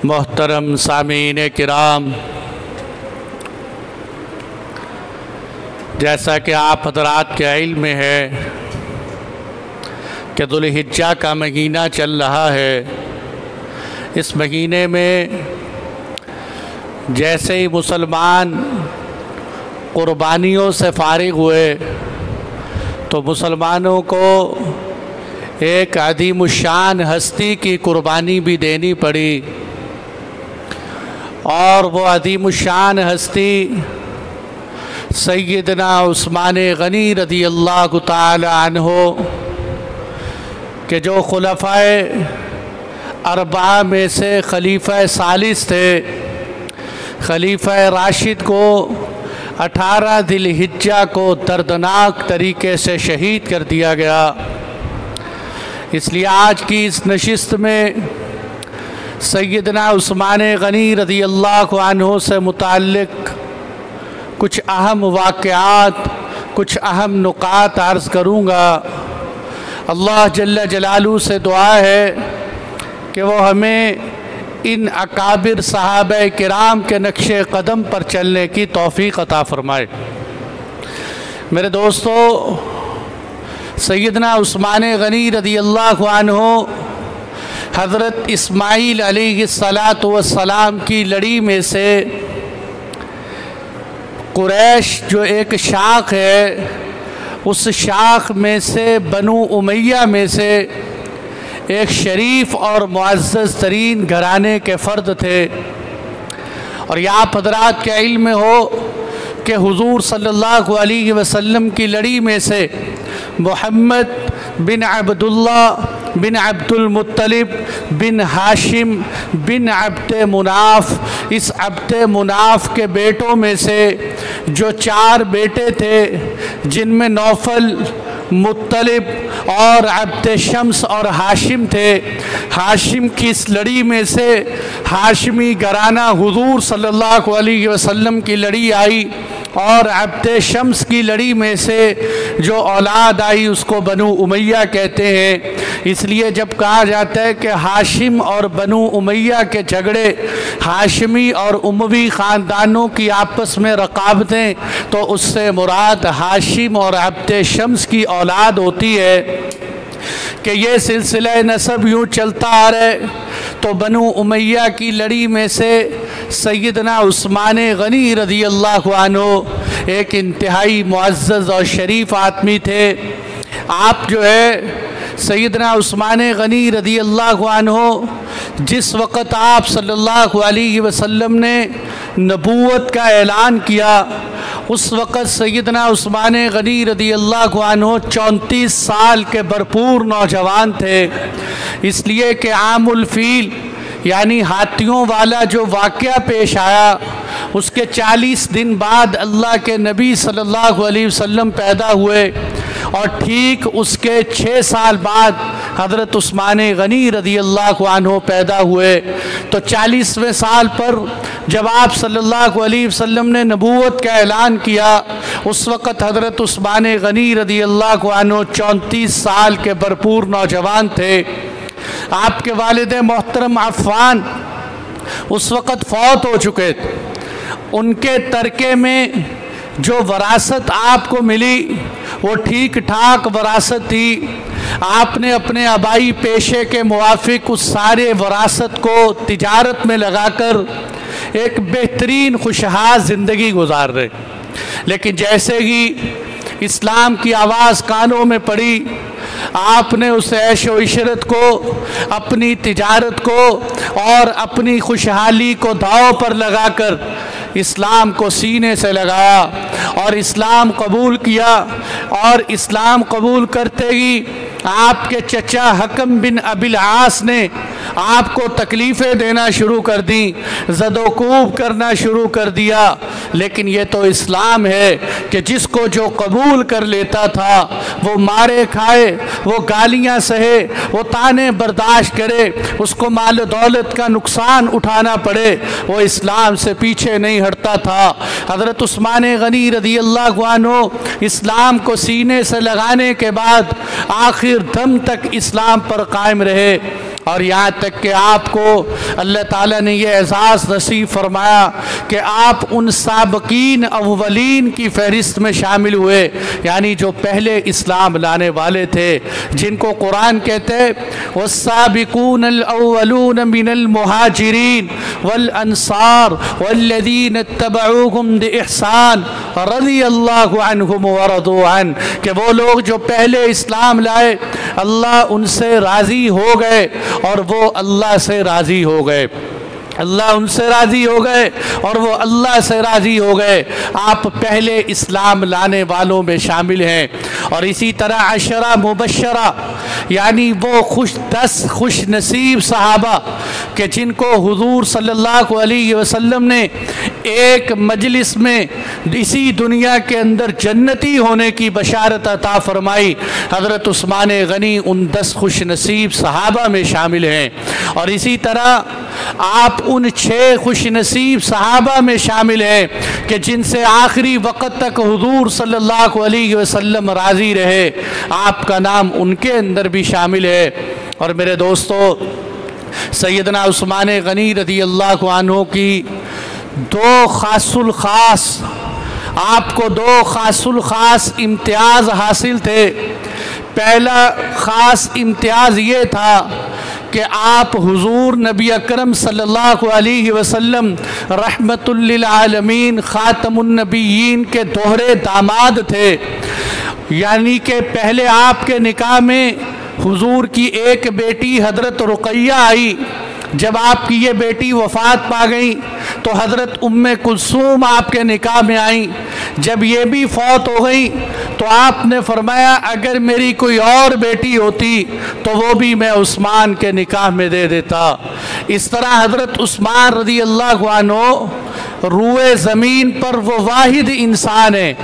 मोहतरम सामीन किराम, जैसा कि आप हज़रात के इल्म में है कि दुल्हिज्जा का महीना चल रहा है। इस महीने में जैसे ही मुसलमान क़ुरबानियों से फ़ारिग हुए तो मुसलमानों को एक अज़ीमुश्शान हस्ती की क़ुरबानी भी देनी पड़ी, और वो अज़ीमुश्शान हस्ती सैयदना उस्मान गनी रज़ियल्लाहु ताला अन्हु के जो खुलफ़ाए अरबा में से खलीफ़ा सालिस थे। खलीफ़ा राशिद को 18 ज़िलहिज्जा को दर्दनाक तरीके से शहीद कर दिया गया। इसलिए आज की इस नशिस्त में सैयदना उस्मान गनी रज़ियल्लाहु अन्हु से मुताल्लिक़ कुछ अहम वाक़यात, कुछ अहम नुकात अर्ज़ करूँगा। अल्लाह जल्ल जलालू से दुआ है कि वो हमें इन अकाबिर सहाबा किराम के नक्शे कदम पर चलने की तौफ़ीक़ अता फ़रमाए। मेरे दोस्तों, सैयदना उस्मान गनी रज़ियल्लाहु अन्हु हज़रत इस्माईल अलैहिस्सलातु वस्सलाम की लड़ी में से कुरैश जो एक शाख है, उस शाख में से बनु उमैया में से एक शरीफ और मुअज़्ज़ज़ तरीन घराने के फ़र्द थे। और यह आप हज़रात के इल्म में हो कि हुज़ूर सल्लल्लाहु अलैहि वसल्लम की लड़ी में से मोहम्मद बिन अब्दुल्लाह बिन अब्दुल मुत्तलिब बिन हाशिम बिन अब्द मुनाफ, इस अब्द मुनाफ के बेटों में से जो 4 बेटे थे, जिनमें नौफल, मुत्तलिब और अब्द शम्स और हाशिम थे, हाशिम की इस लड़ी में से हाशिमी घराना हुज़ूर सल्लल्लाहु अलैहि वसल्लम की लड़ी आई, और अब्द शम्स की लड़ी में से जो औलाद आई उसको बनु उमैया कहते हैं। इसलिए जब कहा जाता है कि हाशिम और बनु उमैया के झगड़े, हाशिमी और उमवी ख़ानदानों की आपस में रकाबतें, तो उससे मुराद हाशिम और अब्द शम्स की औलाद होती है कि ये सिलसिला नसब यूँ चलता आ रहा है। तो बनु उमैया की लड़ी में से सैयदना उस्मान गनी रज़ियल्लाहु अन्हु एक इंतहाई मुअज़्ज़ज़ और शरीफ आदमी थे। आप जो है सैयदना उस्मान गनी रज़ियल्लाहु अन्हु जिस वक़्त आप सल्लल्लाहु अलैहि वसल्लम ने नबूवत का ऐलान किया, उस वक़्त सैयदना उस्मान गनी रज़ियल्लाहु अन्हु 34 साल के भरपूर नौजवान थे। इसलिए कि आमुल फ़ील यानी हाथियों वाला जो वाक़या पेश आया, उसके 40 दिन बाद अल्लाह के नबी सल्लल्लाहु अलैहि वसल्लम पैदा हुए, और ठीक उसके 6 साल बाद हज़रत उस्मान गनी रज़ियल्लाहु अन्हु पैदा हुए। तो 40वें साल पर जब आप सल्लल्लाहु अलैहि वसल्लम ने नबूवत का ऐलान किया, उस वक़्त हज़रत उस्मान गनी रज़ियल्लाहु अन्हु 34 साल के भरपूर नौजवान थे। आपके वालिद मोहतरम अफ़्फ़ान उस वक़्त फ़ौत हो चुके थे। उनके तरके में जो वरासत आपको मिली वो ठीक ठाक वरासत थी। आपने अपने आबाई पेशे के मुवाफिक उस सारे वरासत को तिजारत में लगाकर एक बेहतरीन खुशहाल ज़िंदगी गुजार रहे। लेकिन जैसे ही इस्लाम की आवाज़ कानों में पड़ी, आपने उस ऐश व इशरत को, अपनी तिजारत को और अपनी खुशहाली को दांव पर लगाकर इस्लाम को सीने से लगाया और इस्लाम कबूल किया। और इस्लाम कबूल करते ही आपके चचा हकम बिन अबिल आस ने आपको तकलीफ़ें देना शुरू कर दी, ज़दोकूब करना शुरू कर दिया। लेकिन ये तो इस्लाम है कि जिसको जो कबूल कर लेता था वो मारे खाए, वो गालियाँ सहे, वो ताने बर्दाश्त करे, उसको माल दौलत का नुकसान उठाना पड़े, वो इस्लाम से पीछे नहीं हटता था। हज़रत उस्मान गनी रज़ियल्लाहु अन्हु इस्लाम को सीने से लगाने के बाद आखिर दम तक इस्लाम पर कायम रहे। और यहाँ तक कि आपको अल्लाह ताला ने ये एजाज़ नसीब फरमाया कि आप उन साबकीन अव्वलीन की फहरिस्त में शामिल हुए, यानी जो पहले इस्लाम लाने वाले थे, जिनको कुरान कहते हैं वस्साबिकून अल-अव्वलून मिनल मुहाजिरीन वल अंसार वल्लज़ीन इत्तबऊहुम बिइहसान रज़ियल्लाहु अन्हुम व रज़ू अन, कि वो लोग जो पहले इस्लाम लाए अल्लाह उनसे राज़ी हो गए और वो अल्लाह से राज़ी हो गए, अल्लाह उनसे राज़ी हो गए और वो अल्लाह से राज़ी हो गए। आप पहले इस्लाम लाने वालों में शामिल हैं। और इसी तरह अशरा मुबशरा, यानी वो 10 खुश नसीब सहाबा के जिनको हुजूर सल्लल्लाहु अलैहि वसल्लम ने एक मजलिस में इसी दुनिया के अंदर जन्नती होने की बशारत अता फरमाई, हज़रत उस्मान गनी उन 10 खुश नसीब सहाबा में शामिल हैं। और इसी तरह आप उन 6 खुश नसीब सहाबा में शामिल हैं कि जिनसे आखिरी वक़्त तक हुजूर सल्लल्लाहु अलैहि वसल्लम राज़ी रहे, आपका नाम उनके अंदर भी शामिल है। और मेरे दोस्तों, सैयदना उस्मान गनी रज़ियल्लाहु अन्हु की 2 खासुल ख़ास, आपको 2 खासुल ख़ास इम्तियाज़ हासिल थे। पहला ख़ास इम्तियाज़ ये था कि आप हुजूर नबी अकरम सल्लल्लाहु अलैहि वसल्लम रहमतुल लिल आलमीन ख़ातमुन नबिय्यीन के दोहरे दामाद थे, यानी कि पहले आपके निकाह में हुजूर की एक बेटी हज़रत रुक़ैया आई। जब आपकी ये बेटी वफ़ात पा गई तो हज़रत उम्मे कुलसूम आपके निकाह में आई। जब ये भी फौत हो गई तो आपने फरमाया अगर मेरी कोई और बेटी होती तो वो भी मैं उस्मान के निकाह में दे देता। इस तरह हज़रत उस्मान रज़ियल्लाहु अन्हु रूए ज़मीन पर वो वाहिद इंसान है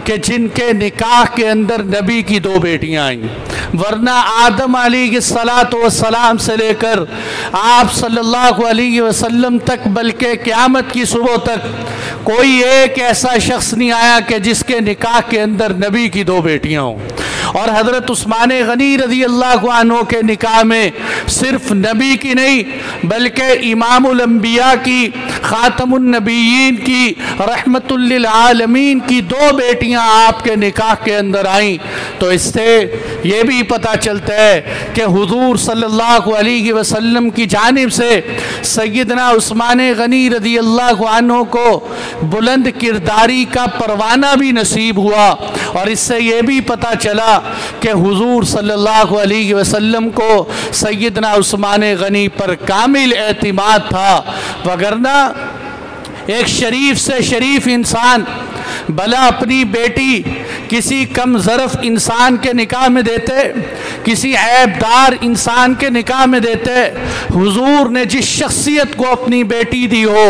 कि जिनके निकाह के अंदर नबी की 2 बेटियां आईं, वरना आदम अलैहिस्सलातु वस्सलाम से लेकर आप सल्लल्लाहु अलैहि वसल्लम तक, बल्कि क़यामत की सुबह तक कोई एक ऐसा शख्स नहीं आया कि जिसके निकाह के अंदर नबी की 2 बेटियां हों। और हज़रत उस्मान गनी रज़ियल्लाहु अन्हु के निकाह में सिर्फ नबी की नहीं बल्कि इमामुल अंबिया की, ख़ातमुन नबिय्यीन की, रहमतुल लिल आलमीन की 2 बेटियां आपके निकाह के अंदर आईं। तो इससे ये भी पता चलता है कि हुजूर सल्लल्लाहु अलैहि वसल्लम की जानिब से सैयदना उस्मान गनी रज़ियल्लाहु अन्हु को बुलंद किरदारी का परवाना भी नसीब हुआ। और इससे ये भी पता चला कि हुजूर सल्लल्लाहु अलैहि वसल्लम को सैयदना उस्मान गनी पर कामिल एतिमाद था, वगरना एक शरीफ से शरीफ इंसान भला अपनी बेटी किसी कम ज़रफ़ इंसान के निकाह में देते, किसी ऐबदार इंसान के निकाह में देते। हुजूर ने जिस शख्सियत को अपनी बेटी दी हो,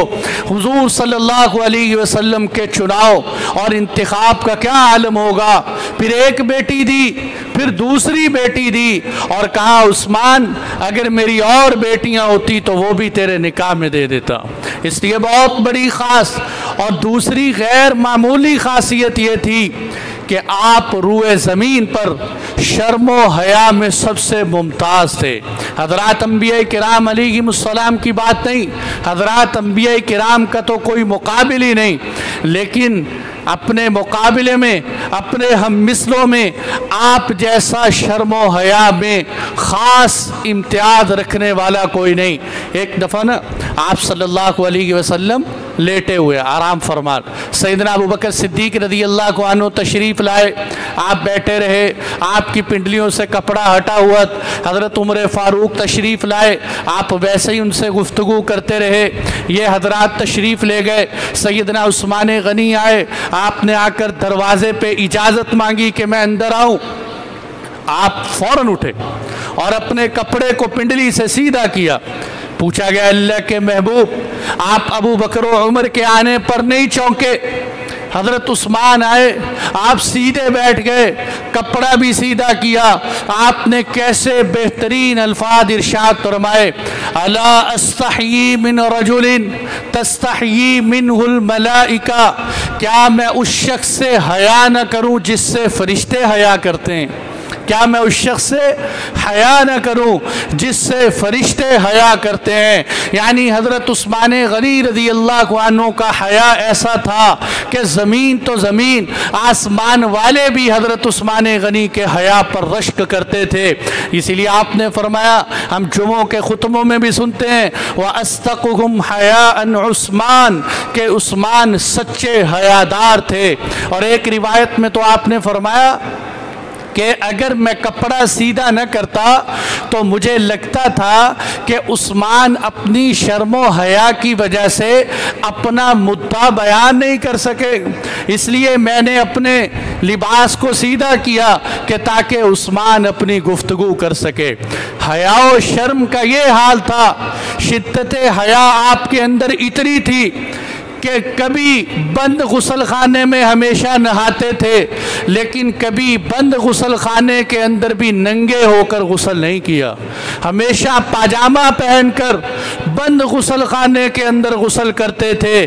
हुजूर सल्लल्लाहु अलैहि वसल्लम के चुनाव और इंतखाब का क्या आलम होगा। फिर एक बेटी दी, फिर दूसरी बेटी दी और कहा उस्मान अगर मेरी और बेटियां होती तो वो भी तेरे निकाह में दे देता। इसलिए बहुत बड़ी ख़ास और दूसरी गैर मामूली ख़ासियत ये थी कि आप रूए ज़मीन पर शर्मो हया में सबसे मुमताज़ थे। हज़रात अंबिया किराम अलैहिमुस्सलाम की बात नहीं, हज़रात अंबिया किराम का तो कोई मुकाबिल ही नहीं, लेकिन अपने मुकाबले में, अपने हम मिसलों में आप जैसा शर्मो हया में ख़ास इम्तियाज़ रखने वाला कोई नहीं। एक दफ़ा ना आप सल्लल्लाहु अलैहि वसल्लम लेटे हुए आराम फरमान, सैयदना अबू बकर सिद्दीक़ रज़ियल्लाहु अन्हु तशरीफ़ लाए, आप बैठे रहे, आपकी पिंडलियों से कपड़ा हटा हुआ। हज़रत उमर फ़ारूक तशरीफ़ लाए, आप वैसे ही उनसे गुफ्तगू करते रहे। ये हज़रात तशरीफ़ ले गए, सैयदना उस्मान गनी आए, आपने आकर दरवाज़े पे इजाज़त मांगी कि मैं अंदर आऊँ। आप फ़ौरन उठे और अपने कपड़े को पिंडली से सीधा किया। पूछा गया अल्लाह के महबूब आप अबू बकर व उमर के आने पर नहीं चौंके? हज़रत उस्मान आए, आप सीधे बैठ गए, कपड़ा भी सीधा किया। आपने कैसे बेहतरीन अल्फाज इरशाद फरमाए, अला अस्तही मिन रजुलिन तस्तही मिनहुल मलाइका, क्या मैं उस शख्स से हया न करूं जिससे फरिश्ते हया करते हैं? क्या मैं उस शख्स से हया न करूं जिससे फरिश्ते हया करते हैं। यानी हज़रत उस्मान गनी रज़ी अल्लाह अन्हु का हया ऐसा था कि ज़मीन तो ज़मीन, आसमान वाले भी हज़रत उस्मान गनी के हया पर रश्क करते थे। इसीलिए आपने फरमाया, हम जुमों के खुतबों में भी सुनते हैं, व अस्तक़ुहुम हयाअन उस्मान, के उस्मान सच्चे हयादार थे। और एक रिवायत में तो आपने फरमाया कि अगर मैं कपड़ा सीधा न करता तो मुझे लगता था कि उस्मान अपनी शर्मो हया की वजह से अपना मुद्दा बयान नहीं कर सके, इसलिए मैंने अपने लिबास को सीधा किया कि ताकि उस्मान अपनी गुफ्तगू कर सके। हया और शर्म का ये हाल था, शिद्दत हया आपके अंदर इतनी थी कि कभी बंद गुसल खाने में हमेशा नहाते थे, लेकिन कभी बंद गुसल खाने के अंदर भी नंगे होकर गुसल नहीं किया। हमेशा पाजामा पहनकर बंद गुसल खाने के अंदर गुसल करते थे।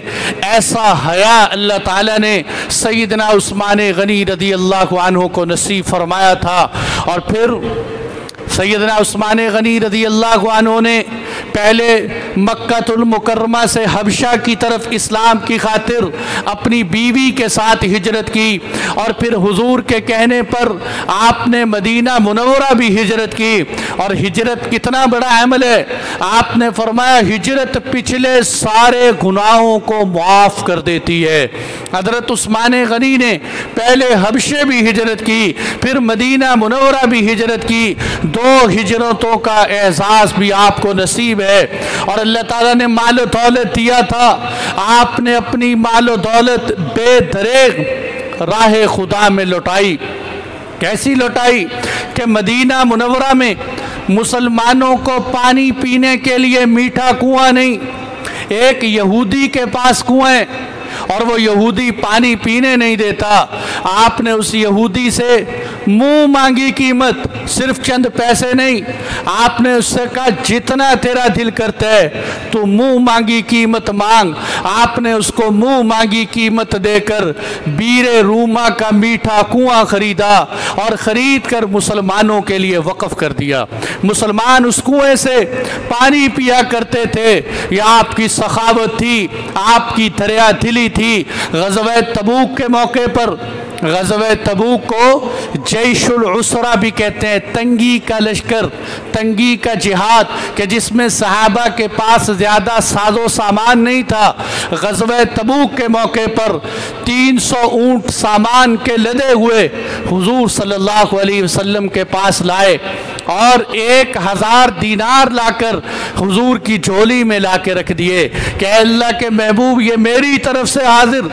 ऐसा हया अल्लाह ताला ने सैयदना उस्मान गनी रज़ी अल्लाह अन्हु को नसीब फरमाया था। और फिर सैयदना उस्मान गनी रज़ी अल्लाह अन्हु ने पहले मक्कातुल मुकर्रमा से हबशा की तरफ इस्लाम की खातिर अपनी बीवी के साथ हिजरत की, और फिर हुजूर के कहने पर आपने मदीना मुनव्वरा भी हिजरत की। और हिजरत कितना बड़ा अमल है, आपने फरमाया हिजरत पिछले सारे गुनाहों को माफ़ कर देती है। हज़रत उस्मान गनी ने पहले हबशे भी हिजरत की, फिर मदीना मुनव्वरा भी हिजरत की। 2 हिजरतों का एहसास भी आपको नसीब है। और अल्लाह ताला ने मालो दौलत दिया था, आपने अपनी मालो दौलत बेदरेग राह खुदा में लौटाई। कैसी लौटाई कि मदीना मुनव्वरा में मुसलमानों को पानी पीने के लिए मीठा कुआं नहीं, एक यहूदी के पास कुआं है और वो यहूदी पानी पीने नहीं देता। आपने उस यहूदी से मुंह मांगी कीमत, सिर्फ चंद पैसे नहीं, आपने उससे कहा जितना तेरा दिल करता है तो मुंह मांगी कीमत मांग। आपने उसको मुंह मांगी कीमत देकर बीरे रूमा का मीठा कुआं खरीदा और ख़रीद कर मुसलमानों के लिए वक़फ़ कर दिया। मुसलमान उस कुएं से पानी पिया करते थे। यह आपकी सखावत थी, आपकी दरिया दिली थी। ग़ज़वा तबूक के मौके पर, ग़ज़वा तबूक को जैशुल उसरा भी कहते हैं, तंगी का लश्कर, तंगी का जिहाद, कि जिसमें सहाबा के पास ज़्यादा साजो सामान नहीं था। ग़ज़वा तबूक के मौके पर 300 ऊँट सामान के लदे हुए हुजूर सल्लल्लाहु अलैहि वसल्लम के पास लाए और 1000 दीनार लाकर हुजूर की झोली में ला के रख दिए कि अल्लाह के महबूब ये मेरी तरफ से हाजिर।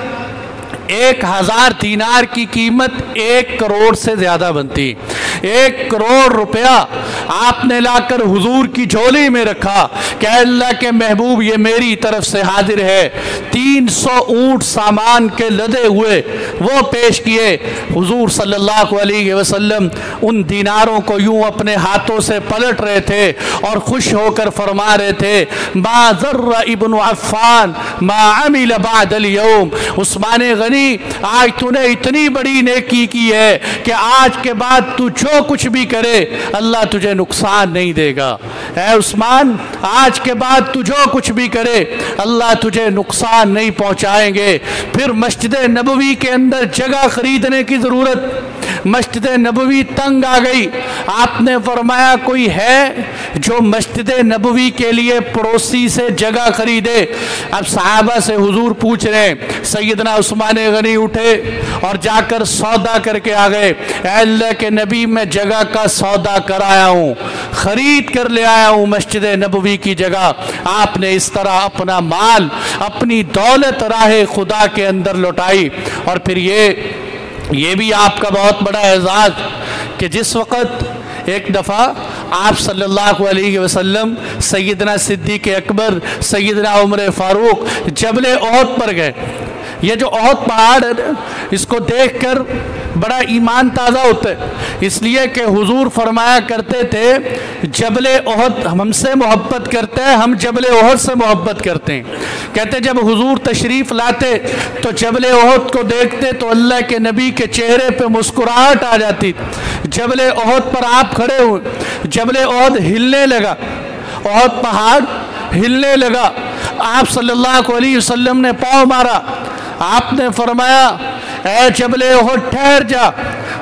1000 दीनार की कीमत 1 करोड़ से ज़्यादा बनती। 1 करोड़ रुपया आपने लाकर हुजूर की झोली में रखा कि अल्लाह के महबूब ये मेरी तरफ से हाजिर है। 300 ऊँट सामान के लदे हुए वो पेश किए। हुजूर सल्लल्लाहु अलैहि वसल्लम उन दीनारों को यूं अपने हाथों से पलट रहे थे और खुश होकर फरमा रहे थे, मा ज़र्रा इब्नु अफ़्फ़ान मा अमिल बअदल यौम। उस्मान गनी, आज तूने इतनी बड़ी नेकी की है कि आज के बाद तू जो कुछ भी करे अल्लाह तुझे नुकसान नहीं देगा। ऐ उस्मान, आज के बाद तू जो कुछ भी करे अल्लाह तुझे नुकसान नहीं पहुंचाएंगे। फिर मस्जिद नबवी के अंदर जगह खरीदने की ज़रूरत, मस्जिद नबवी तंग आ गई। आपने फरमाया कोई है जो मस्जिद नबवी के लिए पड़ोसी से जगह खरीदे। अब सहाबा से हुजूर पूछ रहे हैं। सैयदना उस्मान गनी उठे और जाकर सौदा करके आ गए। अल्लाह के नबी, मैं जगह का सौदा कराया हूँ, खरीद कर ले आया हूँ मस्जिद नबवी की जगह। आपने इस तरह अपना माल, अपनी दौलत राह खुदा के अंदर लौटाई। और फिर ये भी आपका बहुत बड़ा एजाज़ कि जिस वक़्त एक दफ़ा आप सल्लल्लाहु अलैहि वसल्लम सैयदना सिद्दीक़ अकबर, सैयदना उमर फ़ारूक जबल ओहद पर गए। ये जो ओहद पहाड़ है इसको देखकर बड़ा ईमान ताज़ा होता है, इसलिए कि हुजूर फरमाया करते थे जबल ओहद हमसे मोहब्बत करते हैं, हम जबल ओहद से मोहब्बत करते हैं। कहते जब हुजूर तशरीफ़ लाते तो जबल ओहद को देखते तो अल्लाह के नबी के चेहरे पे मुस्कुराहट आ जाती। जबल ओहद पर आप खड़े हुए, जबल ओहद हिलने लगा, ओहद पहाड़ हिलने लगा। आप सल्लल्लाहु अलैहि वसल्लम ने पाँव मारा, आपने फरमाया ऐ जबल ओहद ठहर जा,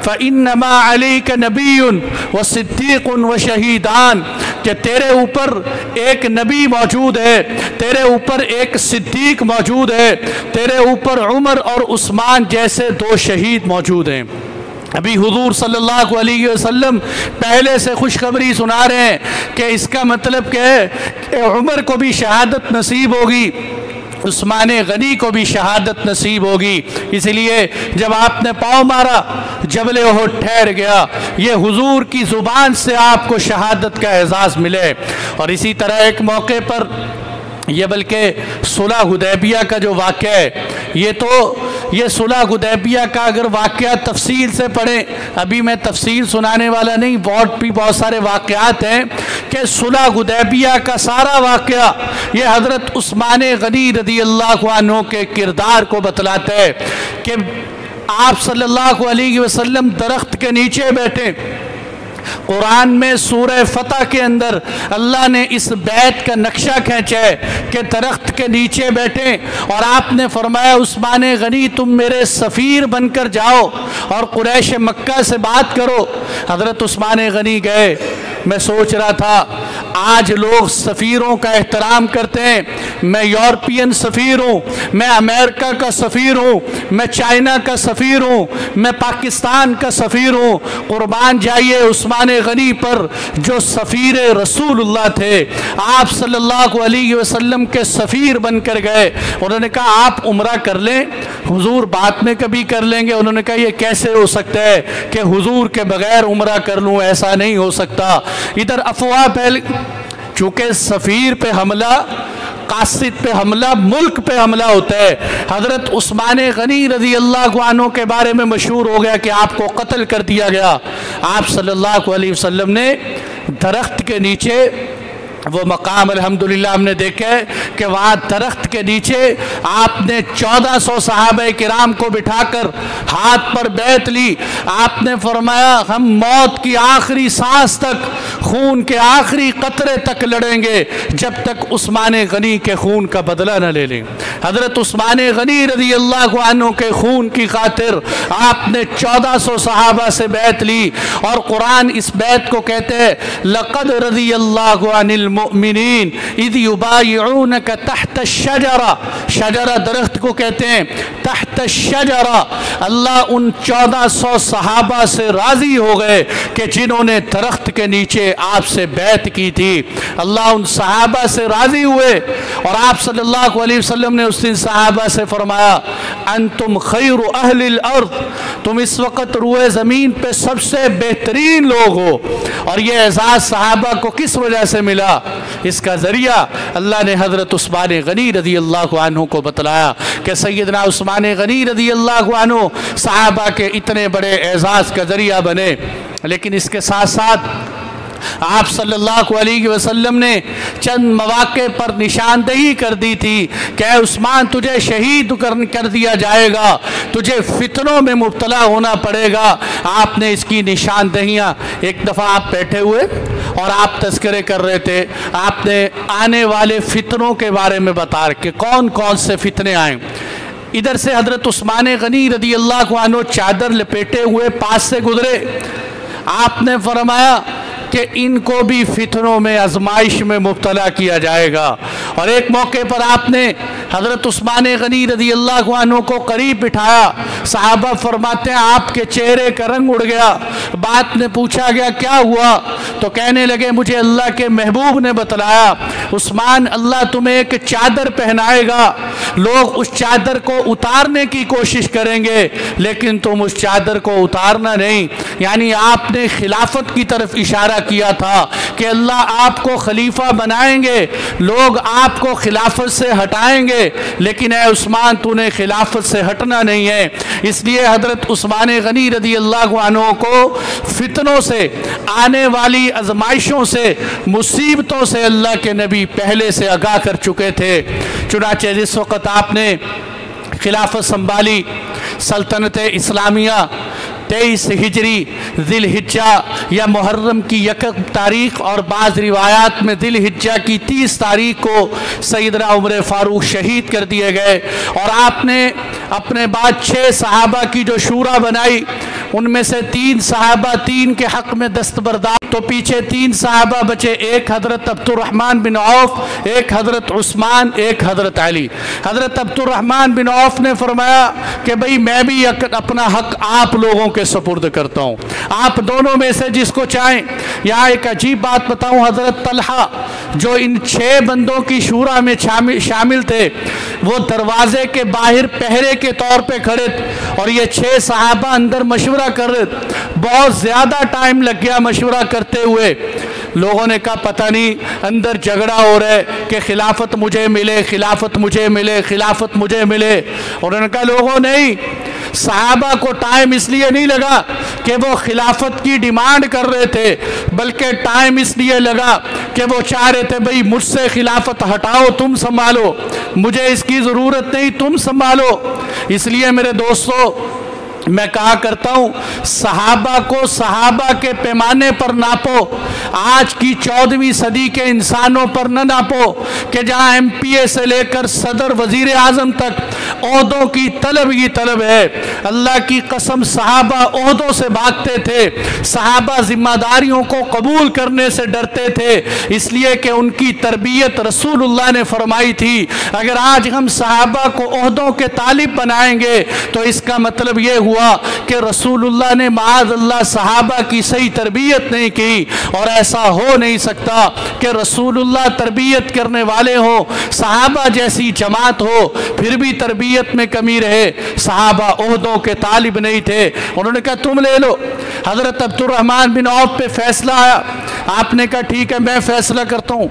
फ़इन्नमा अलैका नबियुन व सिद्दीक़ुन व शहीदान, कि तेरे ऊपर एक नबी मौजूद है, तेरे ऊपर एक सिद्दीक मौजूद है, तेरे ऊपर उमर और उस्मान जैसे दो शहीद मौजूद हैं। अभी हुजूर सल्लल्लाहु अलैहि वसल्लम पहले से खुशखबरी सुना रहे हैं कि इसका मतलब क्या है कि उमर को भी शहादत नसीब होगी, उस्मान गनी को भी शहादत नसीब होगी। इसलिए जब आपने पाँव मारा जबल ओहद ठहर गया, ये हुजूर की ज़ुबान से आपको शहादत का एजाज़ मिले। और इसी तरह एक मौके पर ये बल्कि सुलह हुदैबिया का जो वाक़या है, ये सुलह हुदैबिया का अगर वाक़या तफसील से पढ़ें, अभी मैं तफसील सुनाने वाला नहीं, बहुत सारे वाक़यात हैं कि सुलह हुदैबिया का सारा वाक़या ये हज़रत उस्मान गनी रज़ियल्लाहु अन्हु के किरदार को बतलाता है कि आप सल्लल्लाहु अलैहि वसल्लम दरख्त के नीचे बैठे। कुरान में सूरह फतह के अंदर अल्लाह ने इस बैत का नक्शा खींचा है कि दरख्त के नीचे बैठे और आपने फरमाया उस्मान गनी तुम मेरे सफ़ीर बनकर जाओ और कुरैश मक्का से बात करो। हज़रत उस्मान गनी गए। मैं सोच रहा था आज लोग सफ़ीरों का एहतराम करते हैं। मैं यूरोपियन सफ़ीर हूँ, मैं अमेरिका का सफ़ीर हूँ, मैं चाइना का सफ़ीर हूँ, मैं पाकिस्तान का सफ़ीर हूँ। कुर्बान जाइए उस्मान गनी पर जो सफ़ीर रसूलुल्लाह थे, आप सल्लल्लाहु अलैहि वसल्लम के सफ़ीर बनकर गए। उन्होंने कहा आप उम्रा कर लें, हुजूर बाद में कभी कर लेंगे। उन्होंने कहा ये कैसे हो सकता है कि हुजूर के बगैर उम्रा कर लूँ, ऐसा नहीं हो सकता। इधर अफवाह फैल, चूँकि सफ़ीर पे हमला, कासिद पे हमला, मुल्क पे हमला होता है। हज़रत उस्मान गनी रज़ियल्लाहु अन्हु के बारे में मशहूर हो गया कि आपको कत्ल कर दिया गया। आप सल्लल्लाहु अलैहि वसल्लम ने दरख्त के नीचे वो मकाम अल्हम्दुलिल्लाह हमने देखा है कि वहाँ दरख्त के नीचे आपने 1400 सहाबा किराम को बिठाकर हाथ पर बैत ली। आपने फरमाया हम मौत की आखिरी सांस तक, खून के आखिरी कतरे तक लड़ेंगे जब तक उस्मान गनी के खून का बदला न ले लें। हज़रत उस्मान गनी रज़ियल्लाहु अन्हु के खून की खातिर आपने 1400 सहाबा से बैत ली। और कुरान इस बैत को कहते हैं लक़द रज़ियल्लाहु अनिल मुमिनीन इज़ युबायिऊनका तहत शजरा, शजरा दरख्त को कहते हैं, तहत शजरा। अल्लाह उन 1400 सहाबा से राज़ी हो गए कि जिन्होंने दरख्त के नीचे आपसे बैत की थी। अल्लाह उन सहाबा से राज़ी हुए और आप सल्लल्लाहु अलैहि वसल्लम ने उस दिन सहाबा से फरमाया अंतुम खैरु अहलिल अर्द, तुम इस वक्त रुए ज़मीन पे सबसे बेहतरीन लोग हो। और ये एजाज़ सहाबा को किस वजह से मिला? इसका ज़रिया अल्लाह ने हज़रत उस्मान गनी रज़ियल्लाहु अन्हु को बतलाया कि सैयदना उस्मान गनी रज़ियल्लाहु अन्हु सहाबा के इतने बड़े एजाज़ का ज़रिया बने। लेकिन इसके साथ साथ आप सल्लल्लाहु अलैहि वसल्लम ने चंद मौके पर निशानदेही कर दी थी कि उस्मान तुझे शहीद कर दिया जाएगा, तुझे फितनों में मुब्तला होना पड़ेगा। आपने इसकी निशानदेहियाँ, एक दफ़ा आप बैठे हुए और आप तज़किरे कर रहे थे, आपने आने वाले फितनों के बारे में बता कि कौन कौन से फितने आए। इधर से हज़रत उस्मान गनी रज़ियल्लाहु अन्हु चादर लपेटे हुए पास से गुजरे। आपने फरमाया कि इनको भी फितनों में, आजमाइश में मुब्तला किया जाएगा। और एक मौके पर आपने हज़रत उस्मान गनी रज़ियल्लाहु अन्हु को करीब बिठाया। सहाबा फरमाते हैं आपके चेहरे का रंग उड़ गया। बात में पूछा गया क्या हुआ, तो कहने लगे मुझे अल्लाह के महबूब ने बतलाया उस्मान अल्लाह तुम्हें एक चादर पहनाएगा, लोग उस चादर को उतारने की कोशिश करेंगे लेकिन तुम उस चादर को उतारना नहीं। यानी आपने खिलाफत की तरफ इशारा किया था कि अल्लाह आपको खलीफा बनाएंगे, लोग आपको खिलाफत से हटाएंगे, लेकिन ए उस्मान तूने खिलाफत से हटना नहीं है। इसलिए हज़रत उस्मान गनी रज़ियल्लाहु अन्हु को फितनों से, आने वाली आजमाइशों से, मुसीबतों से अल्लाह के नबी पहले से आगाह कर चुके थे। चुनाचे जिस वक़्त आपने खिलाफत संभाली, सल्तनत इस्लामिया 23 हिजरी ज़िल-हिज्जा या मुहर्रम की 1 तारीख और बाज़ रिवायात में ज़िल-हिज्जा की 30 तारीख को सैयदना उमर फ़ारूक शहीद कर दिए गए। और आपने अपने बाद 6 सहाबा की जो शूरा बनाई, उनमें से 3 सहाबा 3 के हक़ में दस्तबरदार, तो पीछे 3 सहाबा बचे, एक हज़रत अब्दुर्रहमान बिन औफ, एक हज़रत उस्मान, एक हज़रत अली। हज़रत अब्दुर्रहमान बिन औफ ने फरमाया कि भाई मैं भी अपना हक़ आप लोगों के सुपुर्द करता हूँ, आप दोनों में से जिसको चाहें। यहाँ एक अजीब बात बताऊँ, हज़रत तलहा जो इन 6 बंदों की शूरा में शामिल थे, वो दरवाजे के बाहर पहरे के तौर पे खड़े और ये 6 सहाबा अंदर मशवरा कर रहे। बहुत ज़्यादा टाइम लग गया मशवरा करते हुए। लोगों ने कहा पता नहीं अंदर झगड़ा हो रहा है कि खिलाफत मुझे मिले, खिलाफत मुझे मिले, खिलाफत मुझे मिले। उन्होंने कहा लोगों नहीं, सहाबा को टाइम इसलिए नहीं लगा कि वो खिलाफत की डिमांड कर रहे थे, बल्कि टाइम इसलिए लगा कि वो चाह रहे थे भाई मुझसे खिलाफत हटाओ, तुम संभालो, मुझे इसकी ज़रूरत नहीं, तुम संभालो। इसलिए मेरे दोस्तों, मैं कहा करता हूँ सहाबा को सहाबा के पैमाने पर नापो, आज की 14वीं सदी के इंसानों पर न नापो कि जहाँ MPA से लेकर सदर वजीर आज़म तक ओहदों की तलब ही तलब है। अल्लाह की कसम सहाबा ओहदों से भागते थे, सहाबा जिम्मेदारियों को कबूल करने से डरते थे, इसलिए कि उनकी तरबियत रसूलुल्लाह ने फरमाई थी। अगर आज हम सहाबा को ओहदों के तालिब बनाएंगे तो इसका मतलब ये हुआ कि रसूलुल्लाह ने माअज़ल्लाह सहाबा की सही तरबियत नहीं की। और ऐसा हो नहीं सकता कि रसूलुल्लाह तरबियत करने वाले हो, सहाबा जैसी जमात हो, फिर भी तरबियत में कमी रहे। सहाबा ओहदों के तालिब नहीं थे। उन्होंने कहा तुम ले लो। हज़रत अब्दुर्रहमान बिन औफ पे फैसला आया, आपने कहा ठीक है मैं फैसला करता हूँ।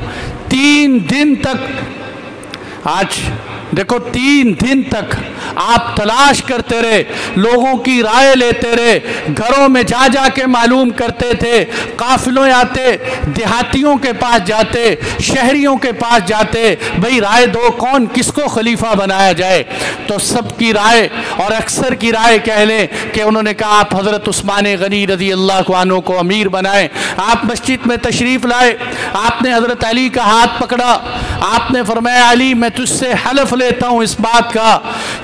3 दिन तक, आज देखो 3 दिन तक आप तलाश करते रहे, लोगों की राय लेते रहे, घरों में जा जा के मालूम करते थे, काफिलों आते, देहातियों के पास जाते, शहरियों के पास जाते, भाई राय दो कौन किसको खलीफा बनाया जाए। तो सबकी राय और अक्सर की राय कह लें कि उन्होंने कहा आप हज़रत उस्मान गनी रज़ी अल्लाह अन्हु को अमीर बनाएं। आप मस्जिद में तशरीफ़ लाए, आपने हज़रत अली का हाथ पकड़ा, आपने फरमाया अली मैं तुझसे हलफ लेता हूँ इस बात का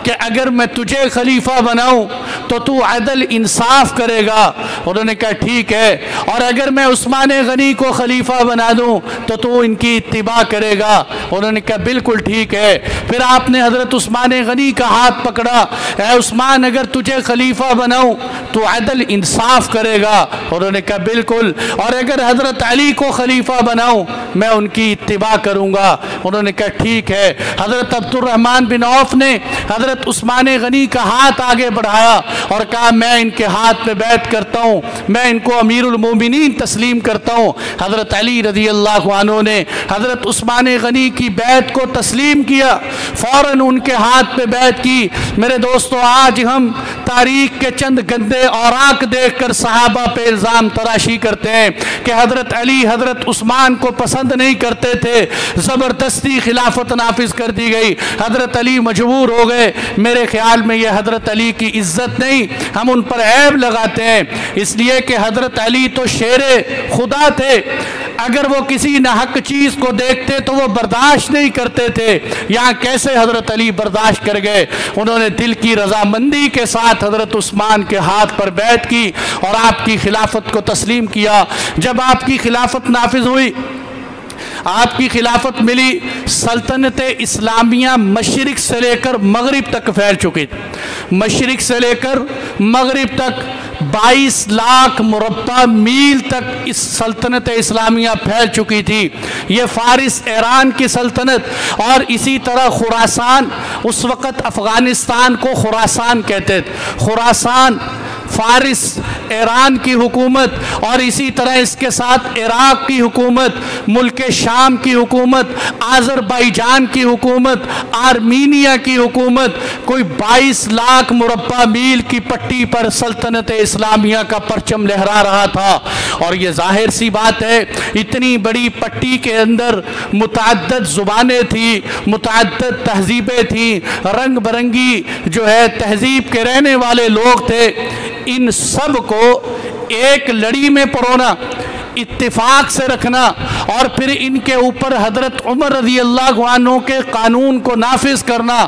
कि अगर मैं तुझे खलीफा बनाऊं तो तू अदल इंसाफ करेगा। उन्होंने कहा ठीक है, और अगर मैं उस्मान गनी को खलीफा बना दूं तो तू इनकी इत्तिबा करेगा। उन्होंने कहा बिल्कुल ठीक है। फिर आपने हज़रत उस्मान गनी का हाथ पकड़ा, ऐ उस्मान अगर तुझे खलीफा बनाऊं तो अदल इंसाफ करेगा। उन्होंने कहा बिल्कुल, और अगर हज़रत अली को खलीफा बनाऊं मैं उनकी इत्तिबा करूँगा। उन्होंने कहा ठीक है। हज़रत अब्दुर्रहमान बिन औफ ने हज़रत उस्मान गनी का हाथ आगे बढ़ाया और कहा मैं इनके हाथ पे बैत करता हूँ, मैं इनको अमीरुल मोमिनीन तस्लीम करता हूँ। हज़रत अली रज़ी अल्लाह अन्हु ने हज़रत उस्मान गनी की बैत को तस्लीम किया, फ़ौरन उनके हाथ पे बैत की। मेरे दोस्तों आज हम तारीख के चंद गंदे औराक देख कर सहाबा पे इल्ज़ाम तराशी करते हैं कि हज़रत अली हज़रत उस्मान को पसंद नहीं करते थे, ज़बरदस्ती खिलाफत नाफिज कर दी गई, हज़रत अली मजबूर हो गए। मेरे ख्याल में यह हज़रत अली की इज्जत नहीं, हम उन पर ऐब लगाते हैं, इसलिए कि हज़रत अली तो शेरे खुदा थे। अगर वो किसी नाहक चीज़ को देखते तो वो बर्दाश्त नहीं करते थे। यहाँ कैसे हज़रत अली बर्दाश्त कर गए। उन्होंने दिल की रजामंदी के साथ हज़रत उस्मान के हाथ पर बैत की और आपकी खिलाफत को तस्लीम किया। जब आपकी खिलाफत नाफिज हुई, आपकी खिलाफत मिली, सल्तनत इस्लामिया मशरिक से लेकर मगरिब तक फैल चुकी थी। मशरिक से लेकर मगरिब तक 22 लाख मुरब्बा मील तक इस सल्तनत इस्लामिया फैल चुकी थी। ये फ़ारिस ईरान की सल्तनत और इसी तरह खुरासान, उस वक़्त अफ़गानिस्तान को खुरासान कहते थे, खुरासान फ़ारिस ईरान की हुकूमत और इसी तरह इसके साथ इराक़ की हुकूमत, मुल्क शाम की हुकूमत, आज़रबाईजान की हुकूमत, आर्मीनिया की हुकूमत, कोई 22 लाख मुरब्बा मील की पट्टी पर सल्तनत इस्लामिया का परचम लहरा रहा था। और ये जाहिर सी बात है, इतनी बड़ी पट्टी के अंदर मुतअद्दिद ज़ुबानें थी, मुतअद्दिद तहज़ीबें थी, रंग बिरंगी जो है तहज़ीब के रहने वाले लोग थे। इन सब को एक लड़ी में परोना, इत्तिफाक से रखना और फिर इनके ऊपर हज़रत उमर रज़ी अल्लाह अन्हु के कानून को नाफिज करना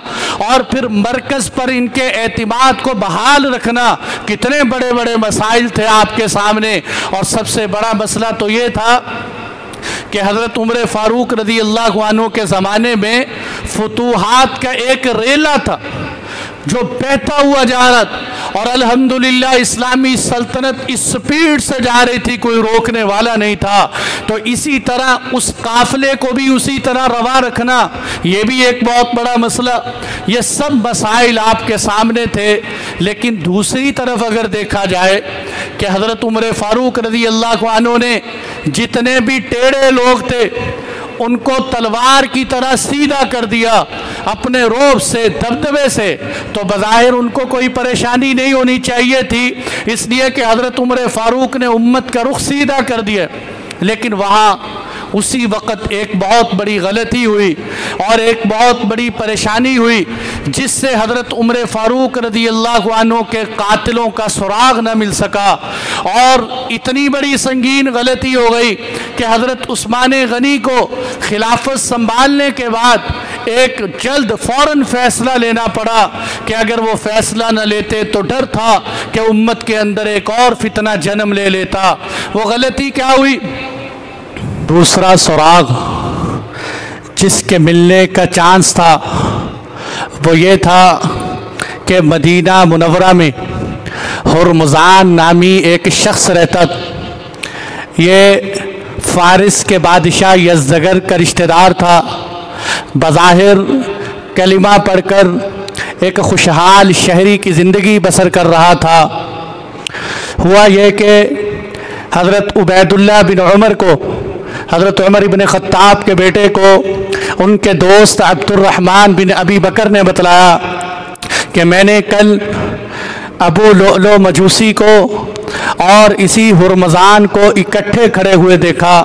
और फिर मरकज़ पर इनके एतिमाद को बहाल रखना, कितने बड़े बड़े मसाइल थे आपके सामने। और सबसे बड़ा मसला तो ये था कि हज़रत उमर फ़ारूक रज़ी अल्लाह अन्हु के ज़माने में फुतूहात का एक रेला था जो बहता हुआ जा रहा था और अल्हम्दुलिल्लाह इस्लामी सल्तनत इस स्पीड से जा रही थी, कोई रोकने वाला नहीं था। तो इसी तरह उस काफ़िले को भी उसी तरह रवा रखना, ये भी एक बहुत बड़ा मसला। ये सब मसाइल आपके सामने थे। लेकिन दूसरी तरफ अगर देखा जाए कि हज़रत उमर फ़ारूक रज़ी अल्लाह अन्हु ने जितने भी टेढ़े लोग थे उनको तलवार की तरह सीधा कर दिया अपने रोब से, दबदबे से। तो बज़ाहिर उनको कोई परेशानी नहीं होनी चाहिए थी, इसलिए कि हज़रत उमर फ़ारूक ने उम्मत का रुख सीधा कर दिया। लेकिन वहाँ उसी वक़्त एक बहुत बड़ी गलती हुई और एक बहुत बड़ी परेशानी हुई जिससे हज़रत उमर फ़ारूक रज़ी अल्लाह अन्हु के कातिलों का सुराग न मिल सका। और इतनी बड़ी संगीन गलती हो गई कि हज़रत उस्मान गनी को खिलाफत संभालने के बाद एक जल्द फ़ौरन फ़ैसला लेना पड़ा कि अगर वो फ़ैसला न लेते तो डर था कि उम्मत के अंदर एक और फितना जन्म ले लेता। वो गलती क्या हुई? दूसरा सुराग जिसके मिलने का चांस था वो ये था कि मदीना मुनव्वरा में हुर्मुज़ान नामी एक शख्स रहता। ये फ़ारिस के बादशाह यज़दगर का रिश्तेदार था। बज़ाहिर कलिमा पढ़कर एक खुशहाल शहरी की ज़िंदगी बसर कर रहा था। हुआ यह कि हज़रत उबैदुल्लाह बिन उमर को, हज़रत उमर इब्न ख़त्ताब के बेटे को, उनके दोस्त अब्दुर्रहमान बिन अबी बकर ने बतलाया कि मैंने कल अबू लुअलुअ मजूसी को और इसी हुर्मुज़ान को इकट्ठे खड़े हुए देखा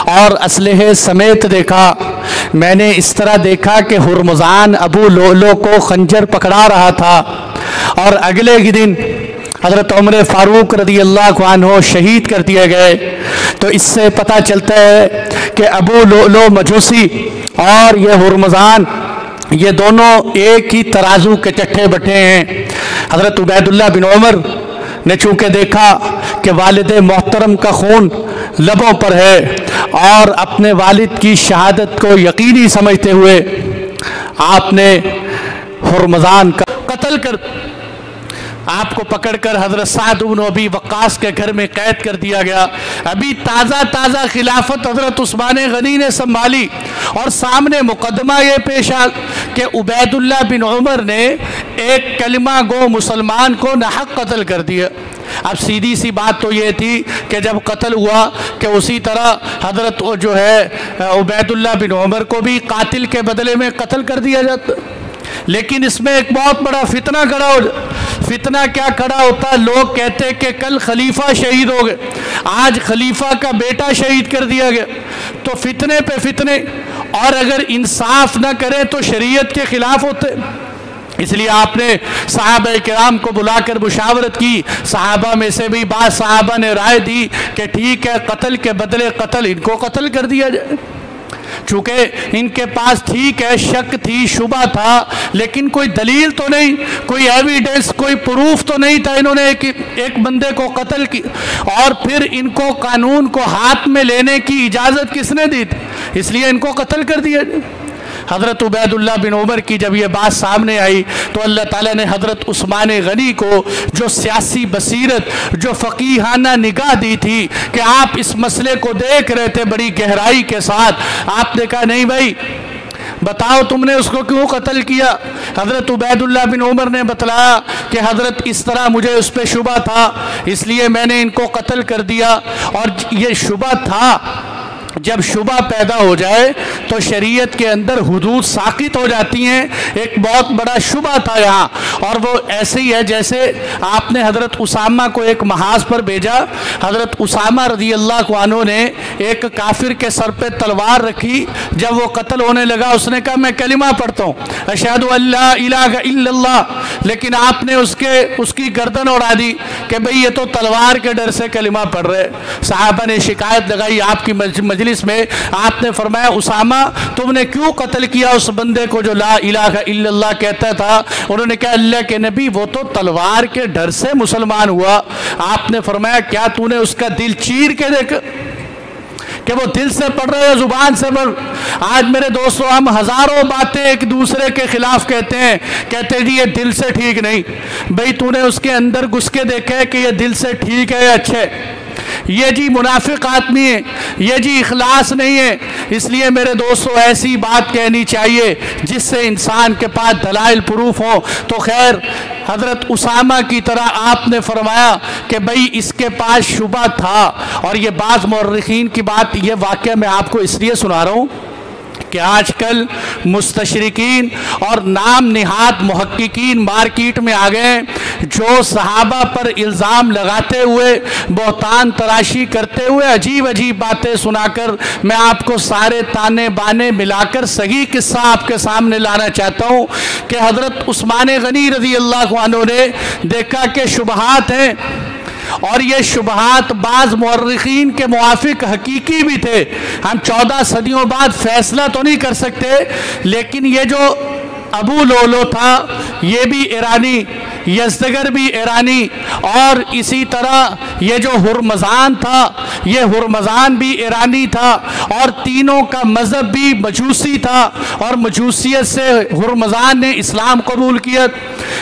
और असलहे समेत देखा। मैंने इस तरह देखा कि हुर्मुज़ान अबू लुअलुअ को खंजर पकड़ा रहा था और अगले ही दिन हज़रत उमर फ़ारूक रज़ी अल्लाह अन्हु शहीद कर दिए गए। तो इससे पता चलता है कि अबू लुअलुअ मजूसी और ये हुर्मुज़ान, ये दोनों एक ही तराजू के चट्टे बट्टे हैं। हज़रत उबैदुल्लाह बिन उमर ने चूँकि देखा कि वालिद मोहतरम का खून लबों पर है और अपने वालिद की शहादत को यकीनी समझते हुए आपने हुर्मुज़ान का कत्ल कर, आपको पकड़कर हज़रत साद इब्न अबी वक्कास के घर में कैद कर दिया गया। अभी ताज़ा ताज़ा खिलाफत हज़रत उस्मान गनी ने संभाली और सामने मुकदमा ये पेश आ कि उबैदुल्लाह बिन उमर ने एक कलिमा गो मुसलमान को नाहक कत्ल कर दिया। अब सीधी सी बात तो ये थी कि जब कत्ल हुआ कि उसी तरह हज़रत जो है उबैदुल्लाह बिन उमर को भी कातिल के बदले में कत्ल कर दिया जाता। लेकिन इसमें एक बहुत बड़ा फितना खड़ा हो, फितना क्या खड़ा होता, लोग कहते कि कल खलीफा शहीद हो गए, आज खलीफा का बेटा शहीद कर दिया गया। तो फितने पे फितने, और अगर इंसाफ न करें तो शरीयत के खिलाफ होते। इसलिए आपने सहाबा किराम को बुलाकर मुशावरत की। सहाबा में से भी बाद सहाबा ने राय दी कि ठीक है, कत्ल के बदले कत्ल, इनको कत्ल कर दिया जाए। चूँकि इनके पास ठीक है शक थी, शुबा था, लेकिन कोई दलील तो नहीं, कोई एविडेंस, कोई प्रूफ तो नहीं था। इन्होंने एक बंदे को कत्ल की और फिर इनको कानून को हाथ में लेने की इजाज़त किसने दी थी? इसलिए इनको कत्ल कर दिया। हज़रत उबैदुल्लाह बिन उमर की जब ये बात सामने आई तो अल्लाह ताला ने हज़रत उस्मान गनी को जो सियासी बसीरत, जो फ़कीहाना निगाह दी थी कि आप इस मसले को देख रहे थे बड़ी गहराई के साथ, आपने कहा नहीं भाई बताओ तुमने उसको क्यों कत्ल किया? हज़रत उबैदुल्लाह बिन उमर ने बतलाया कि हज़रत इस तरह मुझे उस पर शुबा था, इसलिए मैंने इनको कत्ल कर दिया। और ये शुबा था, जब शुबा पैदा हो जाए तो शरीयत के अंदर हुदूद साकित हो जाती हैं। एक बहुत बड़ा शुबा था यहाँ, और वो ऐसे ही है जैसे आपने हज़रत उसामा को एक महाज पर भेजा। हज़रत उसामा रज़ी अल्लाह अन्हु ने एक काफिर के सर पे तलवार रखी। जब वो कत्ल होने लगा उसने कहा मैं कलिमा पढ़ता हूँ, अशहदु अल्ला इलाहा इल्लल्लाह लेकिन आपने उसकी गर्दन उड़ा दी कि भाई ये तो तलवार के डर से कलिमा पढ़ रहे। साहबा ने शिकायत लगाई आपकी मजलिस में, आपने फरमाया उसामा तुमने क्यों कत्ल किया उस बंदे को जो ला इलाहा इल्लल्लाह कहता था? उन्होंने कहा अल्लाह के नबी वो तो तलवार के डर से मुसलमान हुआ। आपने फरमाया क्या तूने उसका दिल चीर के देख कि वो दिल से पढ़ रहे हैं जुबान से पढ़? आज मेरे दोस्तों हम हजारों बातें एक दूसरे के खिलाफ कहते हैं, कहते जी ये दिल से ठीक नहीं। भाई तूने उसके अंदर घुस के देखा है कि ये दिल से ठीक है या अच्छे? ये जी मुनाफिक आदमी है, ये जी इखलास नहीं है। इसलिए मेरे दोस्तों ऐसी बात कहनी चाहिए जिससे इंसान के पास दलाइल प्रूफ हो। तो खैर हजरत उसामा की तरह आपने फरमाया कि भाई इसके पास शुबा था। और ये बात मुर्रिखीन की बात, ये वाक़या मैं आपको इसलिए सुना रहा हूँ कि आजकल मुस्तशरिकीन और नाम निहाद मुहक्किकीन मार्केट में आ गए, जो सहाबा पर इल्ज़ाम लगाते हुए बहतान तराशी करते हुए अजीब अजीब बातें सुनाकर मैं आपको सारे ताने बाने मिलाकर सही किस्सा आपके सामने लाना चाहता हूँ कि हज़रत उस्मान गनी रज़ी अल्लाह अन्हु ने देखा कि शुबहात हैं और ये शुबहात बाज़ मुअर्रिखीन के मुआफिक हकीकी भी थे। हम 14 सदियों बाद फैसला तो नहीं कर सकते, लेकिन ये जो अबू लोलो था ये भी ईरानी, यज़दगर भी ईरानी, और इसी तरह ये जो हुरमज़ान था ये हुरमज़ान भी ईरानी था, और तीनों का मज़हब भी मजूसी था और मजूसियत से हुरमज़ान ने इस्लाम कबूल किया।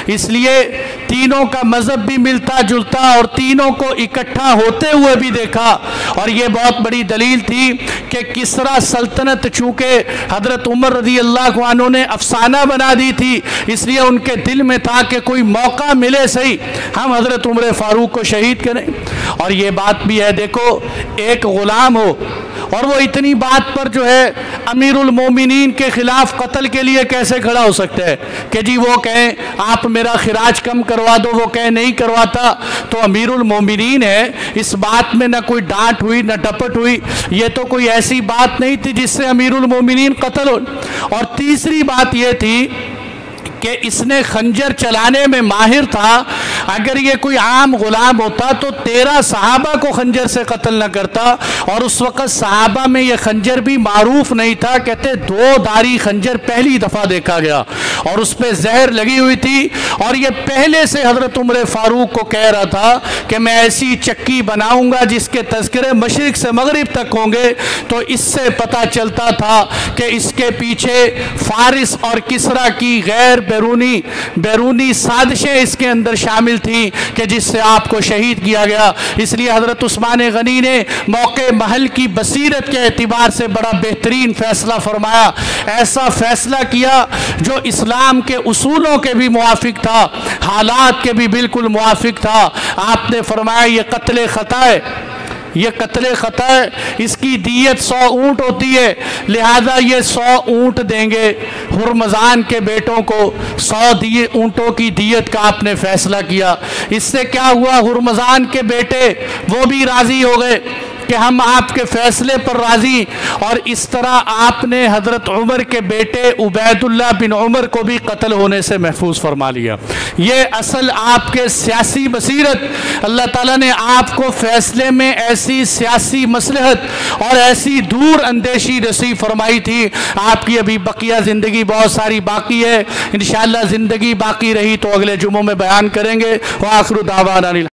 इसलिए तीनों का मज़हब भी मिलता जुलता और तीनों को इकट्ठा होते हुए भी देखा। और ये बहुत बड़ी दलील थी कि किसरा सल्तनत चूँकि हज़रत उमर रज़ी अल्लाह अन्हु ने अफसाना बना दी थी, इसलिए उनके दिल में था कि कोई मौका मिले सही हम हज़रत उमर फ़ारूक को शहीद करें। और ये बात भी है, देखो एक ग़ुलाम हो और वो इतनी बात पर जो है अमीरुल मोमिनीन के ख़िलाफ़ कत्ल के लिए कैसे खड़ा हो सकता है कि जी वो कहें आप मेरा खिराज कम करवा दो, वो कहें नहीं करवाता। तो अमीरुल मोमिनीन है, इस बात में ना कोई डांट हुई ना डपट हुई, ये तो कोई ऐसी बात नहीं थी जिससे अमीरुल मोमिनीन कत्ल हो। और तीसरी बात ये थी कि इसने खंजर चलाने में माहिर था। अगर ये कोई आम गुलाम होता तो 13 सहाबा को खंजर से कत्ल न करता, और उस वक़्त सहाबा में ये खंजर भी मारूफ नहीं था। कहते 2 धारी खंजर पहली दफ़ा देखा गया और उस पर जहर लगी हुई थी, और ये पहले से हज़रत उमर फ़ारूक को कह रहा था कि मैं ऐसी चक्की बनाऊंगा जिसके तज़किरे मशरिक़ से मगरिब तक होंगे। तो इससे पता चलता था कि इसके पीछे फ़ारिस और किसरा की गैर बैरूनी साजिशें इसके अंदर शामिल थी कि जिससे आपको शहीद किया गया। इसलिए हज़रत उस्मान गनी ने मौके महल की बसीरत के एतबार से बड़ा बेहतरीन फ़ैसला फरमाया। ऐसा फ़ैसला किया जो इस्लाम के उसूलों के भी मुआफिक था, हालात के भी बिल्कुल मुआफिक था। आपने फरमाया ये कत्ल ख़ता है, ये कत्ल ख़ता है, इसकी दियत 100 ऊँट होती है, लिहाजा ये 100 ऊँट देंगे हुरमज़ान के बेटों को। 100 ऊँटों की दियत का आपने फ़ैसला किया। इससे क्या हुआ, हुरमज़ान के बेटे वो भी राज़ी हो गए कि हम आपके फ़ैसले पर राज़ी। और इस तरह आपने हज़रत उमर के बेटे उबैदुल्लाह बिन उमर को भी कत्ल होने से महफूज फरमा लिया। ये असल आपके सियासी बसीरत, अल्लाह ताला ने आपको फ़ैसले में ऐसी सियासी मसलहत और ऐसी दूर अंदेशी नसीब फरमाई थी। आपकी अभी बकिया ज़िंदगी बहुत सारी बाकी है, इंशाअल्लाह ज़िंदगी बाकी रही तो अगले जुम्मों में बयान करेंगे। व आखिरु दावाना।